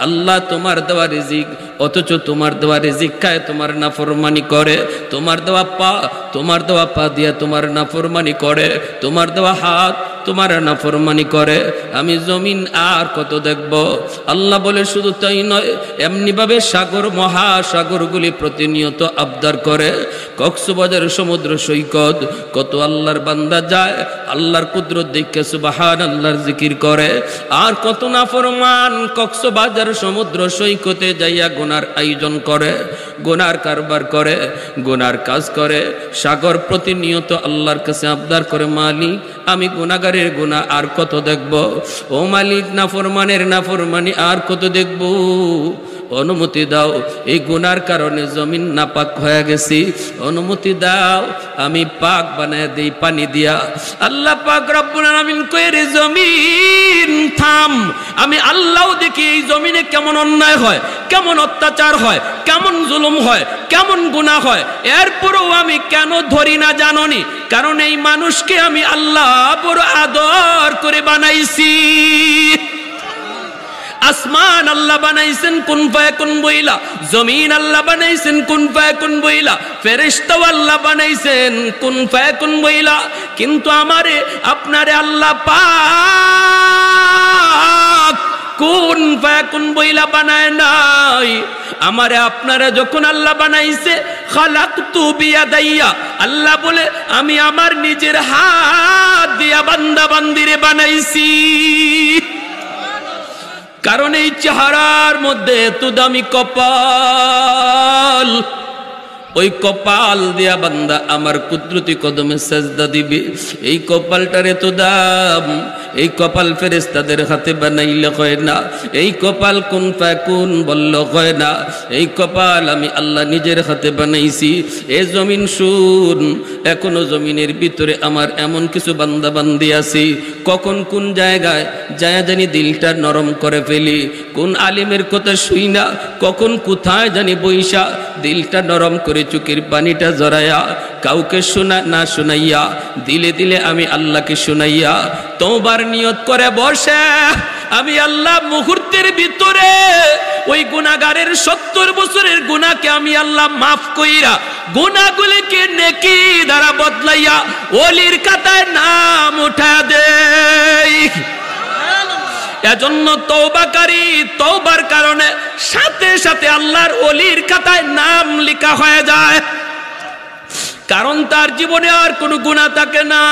আল্লাহ তোমার দেওয়া রিজিক, অথচ তোমার দেওয়া রিজিক খায় তোমার নাফরমানি করে, তোমার দেওয়া পা দিয়ে তোমার নাফরমানি করে, তোমার দেওয়া হাত তোমার নাফরমানি করে, আমি জমিন আর কত দেখব? আল্লাহ বলে, শুধু তাই নয়, এমনি ভাবে সাগর মহাসাগরগুলি প্রতিনিয়ত আবদার করে। কক্সবাজার সমুদ্র সৈকত কত আল্লাহর বান্দা যায়, আল্লাহর কুদরত দেখে সুবহানাল্লাহর জিকির করে, আর কত নাফরমান কক্সবাজার সমুদ্র সৈকতে যাইয়া গুনার আয়োজন করে, গুনার কারবার করে, গুনার কাজ করে। সাগর প্রতিনিয়ত আল্লাহর কাছে আবদার করে, মালিক আমি গুনাহগারের গুনাহ আর কত দেখব? ও মালিক, নাফরমানের নাফরমানি আর কত দেখব? অনুমতি দাও, এই গুনার কারণে জমিন নাপাক হয়ে গেছি, অনুমতি দাও, আমি পাক বানায় দেই পানি দিয়া। আল্লাহ পাক রব্বুল আলামিন কয়, রে জমিন থাম, আমি আল্লাহ দেখি এই জমিনে কেমন অন্যায় হয়, কেমন অত্যাচার হয়, কেমন জুলুম হয়, কেমন গুনাহ হয়, এরপরও আমি কেন ধরি না জানোনি? কারণ এই মানুষকে আমি আল্লাহ বড় আদর করে বানাইছি। আসমান আল্লাহ বানাইছেন কুন ফায়াকুন বইলা, জমিন আল্লাহ বানাইছেন কুন ফায়াকুন বইলা, ফেরেশতাও আল্লাহ বানাইছেন কুন ফায়াকুন বইলা, কিন্তু আমারে আপনারে আল্লাহ পাক কুন ফায়াকুন বইলা বানায় নাই। আমারে আপনারা যখন আল্লাহ বানাইছে, খালাকতু বিয়াদাইয়া, আল্লাহ বলে আমি আমার নিজের হাত দিয়া বান্দা বান্দিরে বানাইছি। কারণ এই চেহারার মধ্যে এত দামি কপাল, ওই কপাল দিয়া বান্দা আমার কুদরতি কদমে সাজদা দিবে। এই কপালটার এত দাম, এই কপাল ফেরেশতাদের হাতে বানাইলে হয় না, এই কপাল কুন ফায়াকুন বলল হয় না, এই কপাল আমি আল্লাহ নিজের হাতে বানাইছি। এ জমিন শুন, এখনো জমিনের ভিতরে আমার এমন কিছু বান্দা বান্দি আছে, কখন কোন জায়গায় যায় জানি দিলটা নরম করে ফেলি, কোন আলিমের কথা শুই না, কখন কোথায় জানি বৈশা দিলটা নরম করে চোখের পানিটা জড়াইয়া কাউকে শোনা না শোনাইয়া দিলে দিলে আমি আল্লাহকে শোনাইয়া তওবার নিয়ত করে বসে আমি আল্লাহ মুহূর্তের ভিতরে ওই গুনাহগারের 70 বছরের গুনাহকে আমি আল্লাহ মাফ কইরা গুনাহগুলিকে নেকি দ্বারা বদলাইয়া ওলির খাতায় নাম উঠা দেই। এজন্য তওবাকারী তওবার কারণে সাথে সাথে আল্লাহর ওলির খাতায় নাম লেখা হয়ে যায়, কারণ তার জীবনে আর কোনো গুনাহ থাকে না।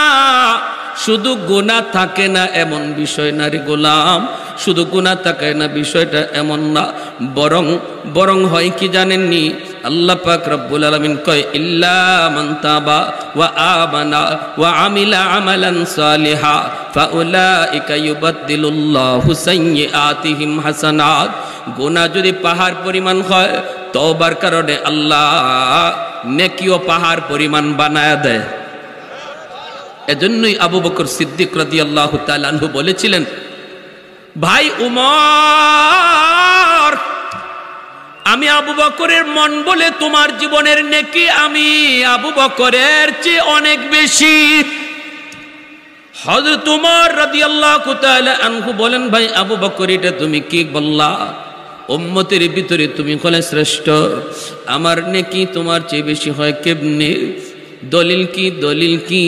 শুধু গুনাহ থাকে না এমন বিষয় না রে গোলাম, শুধু গুনাহ থাকে না বিষয়টা এমন না, বরং হয় কি জানেননি? আল্লাহ পাক রব্বুল আলামিন কয় ইল্লা মান তাবা ওয়া আমানা ওয়া আমিলা আমালান সালিহা ফাউলাইকা ইউবাদদিলুল্লাহু সাইয়্যাতিহিম হাসানাত। গুনাহ যদি পাহাড় পরিমাণ হয়, তওবার কারণে আল্লাহ নেকিও পাহাড় পরিমাণ বানায়া দেয়। এজন্যই আবু বকর সিদ্দিক রাদিয়াল্লাহু তাআলা আনহু বলেছিলেন, ভাই উমর, আমি আবু বকরের মন বলে তোমার জীবনের নেকি আমি আবু বকরের চেয়ে অনেক বেশি। হযরত উমর রাদিয়াল্লাহু তাআলা আনহু বলেন, ভাই আবু বকর, এটা তুমি কি বললা? উম্মতের ভিতরে তুমি হলে শ্রেষ্ঠ, আমার নেকি তোমার চেয়ে বেশি হয় কেমনে? দলিল কি? দলিল কি?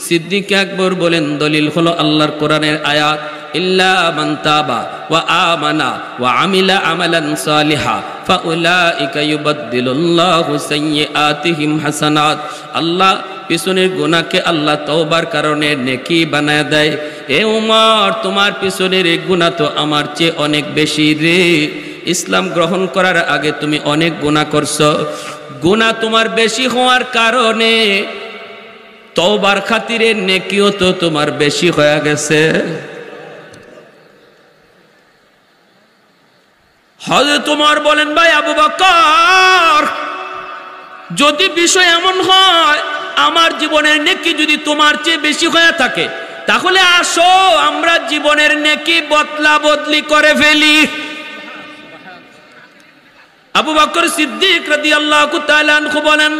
সিদ্দিক আকবর বলেন, দলিল হলো আল্লাহর কোরআনের আয়াত ইল্লা মান তাবা ওয়া আমানা ওয়া আমিলা আমালান সালিহা ফাউলাইকা ইউবাদদিলুল্লাহু সাইয়্যাতিহিম হাসানাত। আল্লাহ পিছনের গুনাহকে আল্লাহ তওবার কারণে নেকি বানায় দেয়। এ উমর, তোমার পিছনের এই গুনাহ তো আমার চেয়ে অনেক বেশি রে। ইসলাম গ্রহণ করার আগে তুমি অনেক গুনাহ করছো, গুনাহ তোমার বেশি হওয়ার কারণে তওবার খাতিরে নেকিও তো তোমার বেশি হয়ে গেছে। হযরত ওমর বলেন, ভাই আবু বকর, যদি বিষয় এমন হয় আমার জীবনের নেকি যদি তোমার চেয়ে বেশি হয়ে থাকে, তাহলে আসো আমরা জীবনের নেকি বদলা বদলি করে ফেলি। আবু বকর সিদ্দিক রাদিয়াল্লাহু তাআলা আনহু বলেন,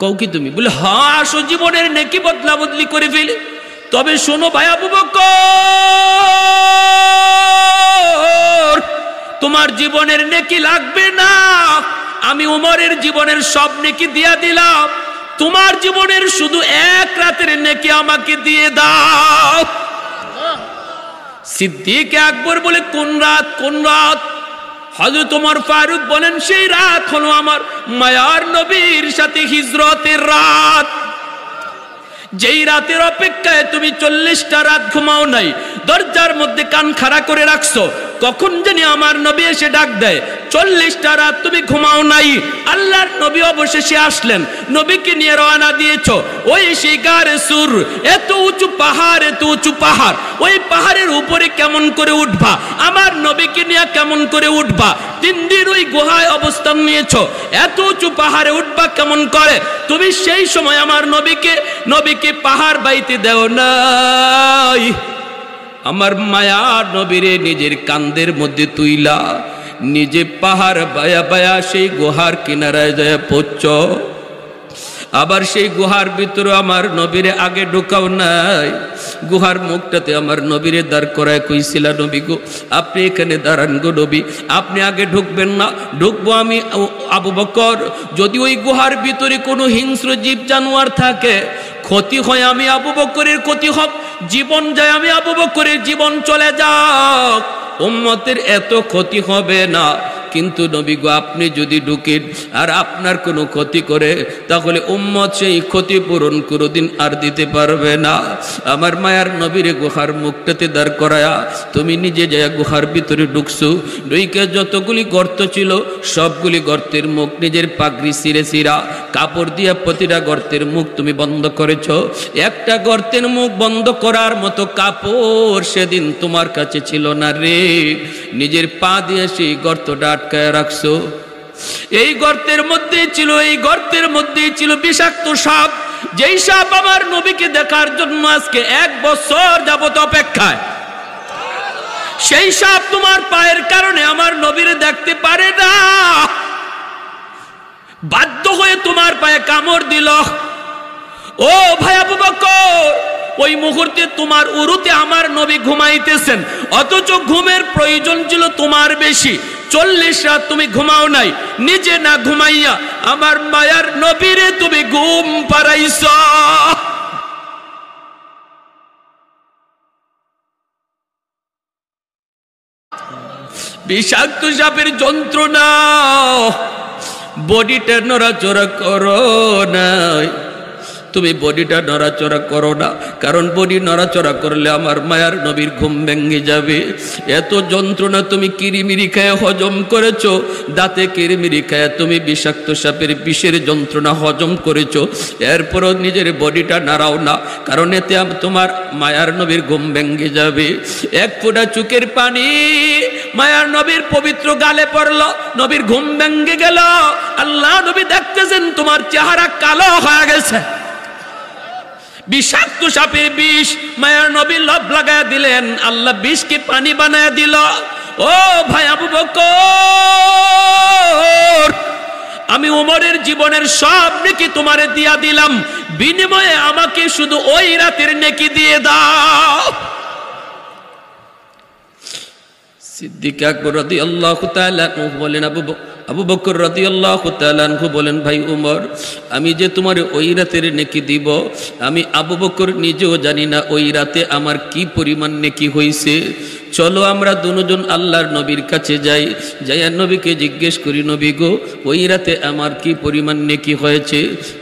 কও কি তুমি? বলে হ্যাঁ, আসো জীবনের নেকি বদলা বদলি করে ফেলি। তবে শোনো ভাই আবু বকর, তোমার জীবনের নেকি লাগবে না, আমি উমরের জীবনের সব নেকি দিয়া দিলাম, তোমার জীবনের শুধু এক রাতের নেকি আমাকে দিয়ে দাও। সিদ্দিক আকবর বলে, কোন রাত? কোন রাত? হযরত ওমর ফারুক বলেন, সেই রাত হলো আমার মায়ার নবীর সাথে হিজরতের রাত। যেই রাতের অপেক্ষায় তুমি 40টা রাত ঘুমাও নাই, দরজার মধ্যে কান খাড়া করে রাখছো, কখন জানি আমার নবী এসে ডাক দেয়। 40টা রাত তুমি ঘুমাও নাই, আল্লাহর নবী অবশেষে আসলেন, নবীকে নিয়ে রওনা দিয়েছো। ওই সেই গারে সুর, এত উঁচু পাহাড়, এত উঁচু পাহাড়, ওই পাহাড়ের উপরে কেমন করে উঠবা? আমার নবীকে নিয়ে কেমন করে উঠবা? 3 দিন ওই গুহায় অবস্থান নিয়েছো, এত উঁচু পাহাড়ে উঠবা কেমন করে? তুমি সেই সময় আমার নবীকে পাহাড় বাইতে দেও নাই। আমার মায়ার নবীরে নিজের কান্দের মধ্যে তুইলা নিজে পাহাড় বায়া বায়া সেই গুহার কিনারায় যায় পৌঁছ। আবার সেই গুহার ভিতরে আমার নবীরে আগে ঢুকাও নাই, গুহার মুখটাতে আমার নবীরে দাঁড় করায় কইছিলা, নবী গো আপনি এখানে দাঁড়ান গো নবী, আপনি আগে ঢুকবেন না, ঢুকবো আমি আবু বকর। যদি ওই গুহার ভিতরে কোনো হিংস্র জীব জানোয়ার থাকে, ক্ষতি হয় আমি আবু বকরের ক্ষতি হোক, জীবন যায় আমি আবু বকরের জীবন চলে যাক, উম্মতের এত ক্ষতি হবে না, কিন্তু নবী গো আপনি যদি ঢুকেন আর আপনার কোনো ক্ষতি করে তাহলে উম্মত সেই ক্ষতিপূরণ কোনোদিন আর দিতে পারবে না। আমার মায়ার নবীর গুহার মুখটাতে দাঁড় করায়া তুমি নিজে যায় গুহার ভিতরে ঢুকছো, ঢুকে যতগুলি গর্ত ছিল সবগুলি গর্তের মুখ নিজের পাগড়ি ছিঁড়ে ছিঁড়া কাপড় দিয়া প্রতিটা গর্তের মুখ তুমি বন্ধ করেছ। একটা গর্তের মুখ বন্ধ করার মতো কাপড় সেদিন তোমার কাছে ছিল না রে, নিজের পা দিয়ে সেই গর্তটা আটকায় রাখছো। এই গর্তের মধ্যেই ছিল বিষাক্ত সাপ, যেই সাপ আমার নবীকে দেখার জন্য আজকে 1 বছর যাবত অপেক্ষায়। সেই সাপ তোমার পায়ের কারণে আমার নবীরে দেখতে পারে না, বাধ্য হয়ে তোমার পায়ে কামড় দিল। ও ভাই আবু বকর, ওই মুহূর্তে তোমার উরুতে আমার নবী ঘুমাইতেছেন, অথচ ঘুমের প্রয়োজন ছিল তোমার বেশি। 40 রাত তুমি ঘুমাও নাই, নিজে না ঘুমাইয়া আমার মায়ার নবীরে তুমি ঘুম পাড়াইছ। বিষাক্ত সাপের যন্ত্রণা, বডিটা নড়াচড়া করো না, তুমি বডিটা নড়াচড়া করো না, কারণ বডি নড়াচড়া করলে আমার মায়ার নবীর ঘুম ভেঙে যাবে। এত যন্ত্রণা তুমি কিরিমিরি খায় হজম করেছো, দাঁতে কিরিমিরি খায় তুমি বিষাক্ত সাপের বিষের যন্ত্রণা হজম করেছো, এরপরও নিজের বডিটা নাড়াও না, কারণ এতে তোমার মায়ার নবীর ঘুম ভেঙে যাবে। 1 ফোঁটা চোখের পানি মায়ার নবীর পবিত্র গালে পড়ল, নবীর ঘুম ভেঙে গেল। আল্লাহ নবী দেখতেছেন তোমার চেহারা কালো হয়ে গেছে। বিষাক্ত সাপের বিষ মায়ার নবী লব লাগায় দিলেন, আল্লাহ বিষকে পানি বানায় দিল। ও ভাই আবু বকর, আমি উমরের জীবনের সব নেকি তোমারে দিয়া দিলাম, বিনিময়ে আমাকে শুধু ওই রাতের নেকি দিয়ে দাও। সিদ্দিক আকবর রাদিয়াল্লাহু তাআলা বলেন, আবু বকর রাদিয়াল্লাহু তাআলা আনহু বলেন, ভাই উমর, আমি যে তোমার ওই রাতের নেকি দিব, আমি আবু বকর নিজেও জানি না ওই রাতে আমার কি পরিমাণ নেকি হয়েছে। চলো আমরা দুজন আল্লাহর নবীর কাছে যাই, যাইয়া নবীকে জিজ্ঞেস করি, নবী গো ওই রাতে আমার কি পরিমাণ নেকি হয়েছে।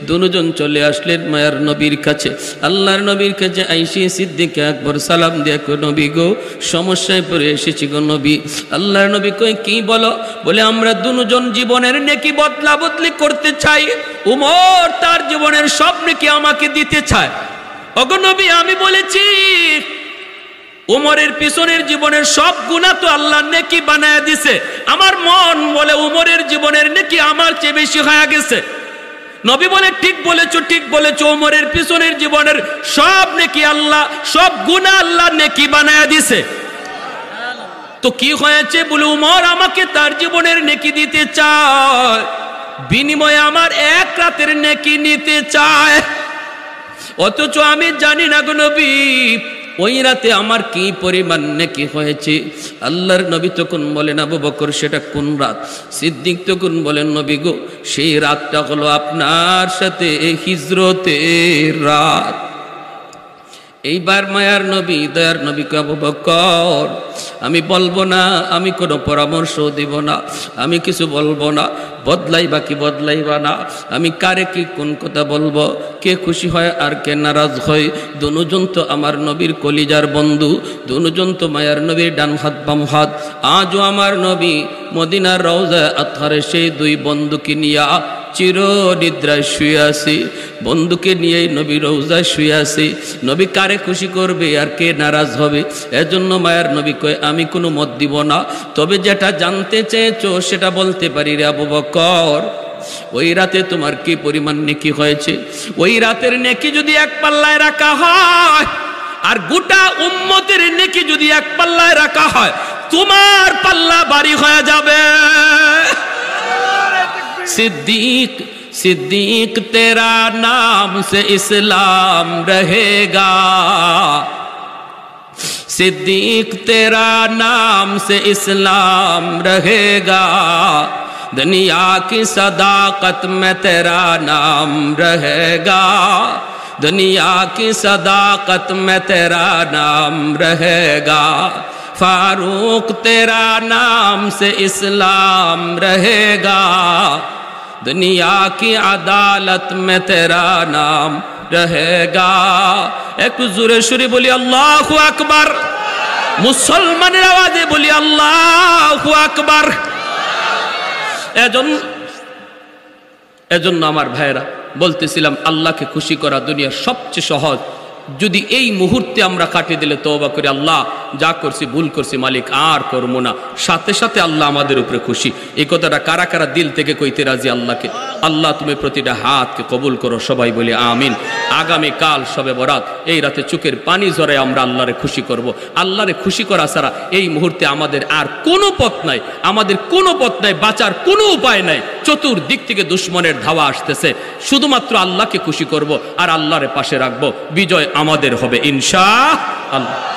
দুজন চলে আসলেন মায়ার নবীর কাছে। আল্লাহর নবীর কাছে আইসি সিদ্দিক আকবর সালাম দিয়া কই, নবী গো সমস্যায় পড়ে এসেছি গো নবী। আল্লাহর নবী কই, কি বলো? বলে আমরা দুজন জীবনের নেকি বদলা বদলি করতে চাই, উমর তার জীবনের সব নেকি আমাকে দিতে চায়। ওগো নবী, আমি বলেছি উমরের পিছনের জীবনের সব গুনাহ তো আল্লাহ নেকি বানায় দিছে, আমার মন বলে উমরের জীবনের নেকি আমার চেয়ে বেশি হয়ে গেছে। নবী বলে, ঠিক বলেছো, ঠিক বলেছো, উমরের পিছনের জীবনের সব নেকি আল্লাহ, সব গুনাহ আল্লাহ নেকি বানায় দিছে। তো কি হয়েছে? বলে উমর আমাকে তার জীবনের নেকি দিতে চায়, বিনিময়ে আমার 1 রাতের নেকি নিতে চায়। অথচ আমি জানি না গো নবী ওই রাতে আমার কি পরিমাণ নেকি হয়েছে। আল্লাহর নবী তখন বলেন, আবু বকর সেটা কোন রাত? সিদ্দিক তখন বলেন, নবী গো সেই রাতটা হলো আপনার সাথে হিজরতের রাত। এইবার মায়ার নবী দয়ার নবী কে, আবু বকর আমি বলবো না, আমি কোনো পরামর্শ দিব না, আমি কিছু বলবো না, বদলাইবা কি বদলাইবা না, আমি কারে কি কোন কথা বলবো, কে খুশি হয় আর কে নারাজ হয়। দুজন তো আমার নবীর কলিজার বন্ধু, দুজন তো মায়ার নবীর ডান হাত বাম হাত। আজও আমার নবী মদিনার রওজা আতহারে সেই 2 বন্ধুকে নিয়া চির নিদ্রায় শুয়ে আছি, বন্ধুকে নিয়েই নবী রওজায় শুয়ে আছি। নবী কারে খুশি করবে আর কে নারাজ হবে, এজন্য মায়ার নবী কয় আমি কোনো মত দিব না, তবে যেটা জানতে চেয়েছো সেটা বলতে পারি রে আবু বকর। ওই রাতে তোমার কি পরিমাণ নেকি হয়েছে? ওই রাতের নেকি যদি 1 পাল্লায় রাখা হয় আর গোটা উম্মতের নেকি যদি 1 পাল্লায় রাখা হয়, তোমার পাল্লা ভারী হয়ে যাবে। सिद्दीक सिद्दीक तेरा नाम से इस्लाम रहेगा, सिद्दीक तेरा नाम से इस्लाम रहेगा, दुनिया की सदाकत में तेरा नाम रहेगा, दुनिया की सदाकत में तेरा नाम रहेगा। फारूक तेरा नाम से इस्लाम रहेगा, दुनिया की अदालत में तेरा नाम रहेगा। एक जोरे शुरी बोली अल्लाहु আকবার, মুসলমানের আওয়াজে বলি আল্লাহু আকবার। এজন্য আমার ভাইরা বলতেছিলাম, আল্লাহকে খুশি করা দুনিয়ার সবচেয়ে সহজ। যদি এই মুহূর্তে আমরা কাটিয়ে দিলে তওবা করি, আল্লাহ যা করছি ভুল করছি মালিক আর করবো না, সাথে সাথে আল্লাহ আমাদের উপরে খুশি। এই কথাটা কারা কারা দিল থেকে কইতে রাজি আল্লাহকে? আল্লাহ তুমি প্রতিটা হাতকে কবুল করো, সবাই বলি আমিন। আগামী কাল শবে বরাত, এই রাতে চোখের পানি ঝরে আমরা আল্লাহরে খুশি করব। আল্লাহরে খুশি করা ছাড়া এই মুহূর্তে আমাদের আর কোনো পথ নাই, আমাদের কোনো পথ নাই, বাঁচার কোনো উপায় নাই। চতুর্দিক থেকে দুশ্মনের ধাওয়া আসতেছে, শুধুমাত্র আল্লাহকে খুশি করব আর আল্লাহরে পাশে রাখবো, বিজয় আমাদের হবে ইনশাআল্লাহ।